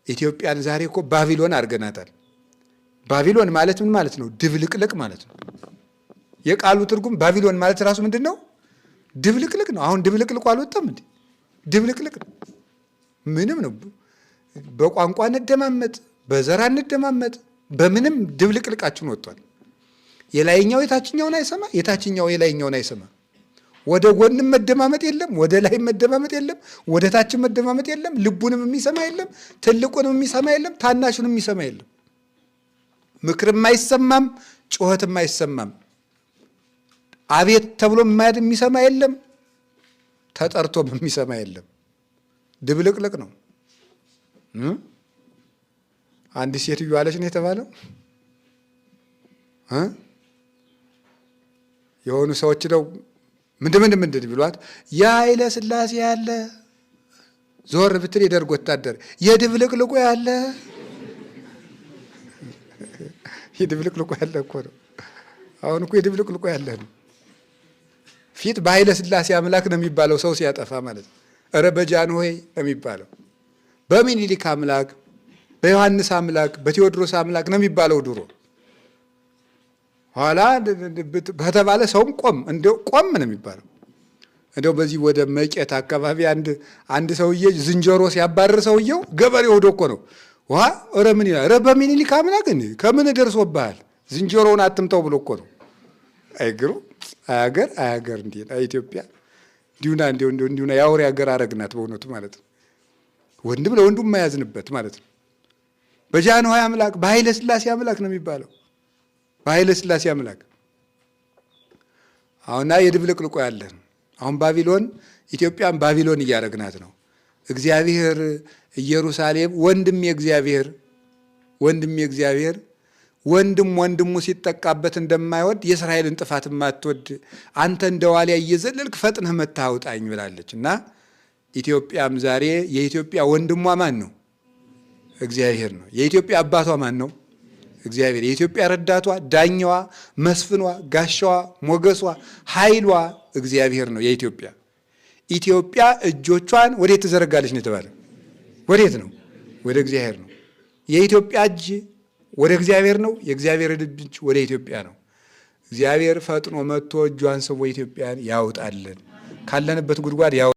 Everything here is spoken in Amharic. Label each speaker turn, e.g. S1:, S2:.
S1: ኢትዮጵያን ዛሬ እኮ ባቢሎን አድርገናታል። ባቢሎን ማለት ምን ማለት ነው? ድብልቅልቅ ማለት ነው። የቃሉ ትርጉም ባቢሎን ማለት ራሱ ምንድን ነው? ድብልቅልቅ ነው። አሁን ድብልቅልቁ አልወጣም እንዴ? ድብልቅልቅ ነው። ምንም ነው። በቋንቋ እንደማመጥ፣ በዘራ እንደማመጥ፣ በምንም ድብልቅልቃችን ወጥቷል። የላይኛው የታችኛውን አይሰማ፣ የታችኛው የላይኛውን አይሰማ። ወደ ጎንም መደማመጥ የለም፣ ወደ ላይ መደማመጥ የለም፣ ወደ ታችን መደማመጥ የለም። ልቡንም የሚሰማ የለም፣ ትልቁንም የሚሰማ የለም፣ ታናሹንም የሚሰማ የለም። ምክርም አይሰማም፣ ጩኸትም አይሰማም። አቤት ተብሎ የሚሰማ የለም፣ ተጠርቶም የሚሰማ የለም። ድብልቅልቅ ነው። አንዲት ሴትዮ አለች ነው የተባለው። የሆኑ ሰዎች ነው ምንድን ቢሏት የኃይለ ሥላሴ ያለ ዞር ብትል የደርግ ወታደር የድብልቅልቁ ያለ የድብልቅልቁ ያለ እኮ ነው። አሁን እኮ የድብልቅልቁ ያለ ነው። ፊት በኃይለ ሥላሴ አምላክ ነው የሚባለው ሰው ሲያጠፋ ማለት ነው። ኧረ በጃንሆይ ነው የሚባለው። በሚኒሊክ አምላክ፣ በዮሐንስ አምላክ፣ በቴዎድሮስ አምላክ ነው የሚባለው ድሮ። ኋላ ከተባለ ሰውም ቆም ነው የሚባለው። እንደው በዚህ ወደ መቄት አካባቢ አንድ ሰውዬ ዝንጀሮ ሲያባርር ሰውየው ገበሬው ሄዶ እኮ ነው ዋ ኧረ ምን ይላል? ኧረ በሚኒሊክ አምላክ እንዴ ከምን ደርሶብሃል? ዝንጀሮውን አትምተው ብሎ እኮ ነው። አይግሩ አያገር እንዴ ኢትዮጵያ እንዲሁና የአውሬ ሀገር አረግናት በእውነቱ ማለት ነው። ወንድም ለወንዱም የማያዝንበት ማለት ነው። በጃንሆይ አምላክ፣ በኃይለ ሥላሴ አምላክ ነው የሚባለው። በኃይለ ሥላሴ አምላክ አሁንና የድብልቅልቁ ያለን አሁን ባቢሎን ኢትዮጵያን ባቢሎን እያረግናት ነው። እግዚአብሔር ኢየሩሳሌም ወንድም የእግዚአብሔር ወንድም ወንድሙ ሲጠቃበት እንደማይወድ የእስራኤልን ጥፋት የማትወድ አንተ እንደ ዋሊያ እየዘለልክ ፈጥነህ መተህ አውጣኝ ብላለች። እና ኢትዮጵያም ዛሬ የኢትዮጵያ ወንድሟ ማን ነው? እግዚአብሔር ነው። የኢትዮጵያ አባቷ ማን ነው? እግዚአብሔር። የኢትዮጵያ ረዳቷ፣ ዳኛዋ፣ መስፍኗ፣ ጋሻዋ፣ ሞገሷ፣ ኃይሏ እግዚአብሔር ነው። ኢትዮጵያ እጆቿን ወዴት ትዘረጋለች ነው የተባለ? ወዴት ነው? ወደ እግዚአብሔር ነው። የኢትዮጵያ እጅ ወደ እግዚአብሔር ነው። የእግዚአብሔር እጅ ወደ ኢትዮጵያ ነው። እግዚአብሔር ፈጥኖ መጥቶ እጇን ስቦ ኢትዮጵያን ያውጣልን፣ ካለንበት ጉድጓድ